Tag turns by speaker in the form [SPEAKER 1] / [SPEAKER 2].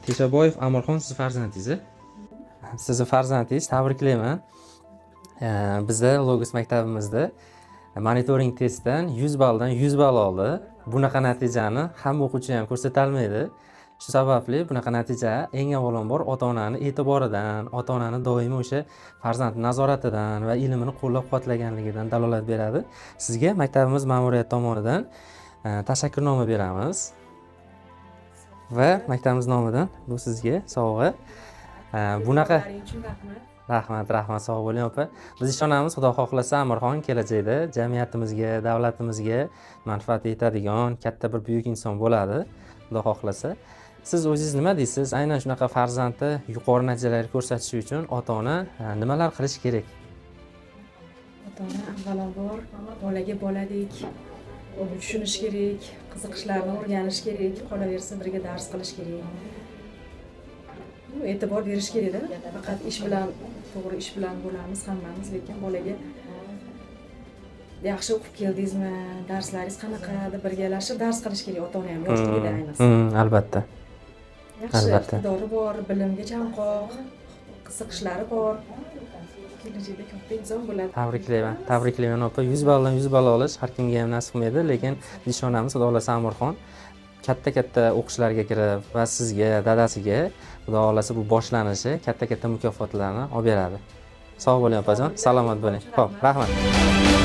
[SPEAKER 1] Teshaboyev Amorxon siz farzandingiz. Sizni farzandingiz, tabriklayman. Bizda Logos maktabimizda monitoring testdan 100 balldan 100 ball oldi. Bunaqa natijani hamma o'quvchi ham ko'rsata olmaydi. Shu sababli bunaqa natija eng avvalambor ota-onani e'tiboridan, ota-onani doimiy o'sha farzand nazoratidan va ilmini qo'llab-quvvatlaganligidan dalolat beradi. Sizga maktabimiz ma'muriyati tomonidan tashakkurnoma beramiz. Va maktabimiz nomidan bu sizga sovg'a. Bunaqa rahmat, sog' bo'ling opa. Biz ishonamiz, Xudo xohlasa Amirxon kelajakda jamiyatimizga, davlatimizga manfaat yetadigan katta bir buyuk inson bo'ladi, Xudo xohlasa. Siz o'zingiz nima deysiz? Aynan shunaqa farzandni yuqori natijalarga ko'rsatish uchun ota-ona nimalar qilish kerak?
[SPEAKER 2] Ota-ona avvalambor bolaga boladek tushunish kerak, qiziqishlarini o'rganish kerak, qolaversa birga dars qilish kerak. E'tibor berish kerak-da. Faqat ish bilan, to'g'ri ish bilan bo'lamiz hammamiz, lekin bolaga yaxshi o'qib keldingizmi, darslaringiz qanaqa deb birgalashib dars qilish kerak ota-ona ham yoshligida ayniqsa.
[SPEAKER 1] Albatta.
[SPEAKER 2] Yaxshi iqtidori bor, bilimga chanqoq, qiziqishlari bor. Kelajakda katta inson bo'ladi.
[SPEAKER 1] Tabriklayman opa. 100 balldan 100 ball olish har kimga ham nasib qilmaydi, lekin ishonamiz, Xudo xohlasa Amirxon katta o'qishlarga kirib va sizga, dadasiga Xudo xohlasa bu boshlanishi katta mukofotlarni olib beradi. Sog' bo'ling opajon, salomat bo'ling. Xo'p, rahmat.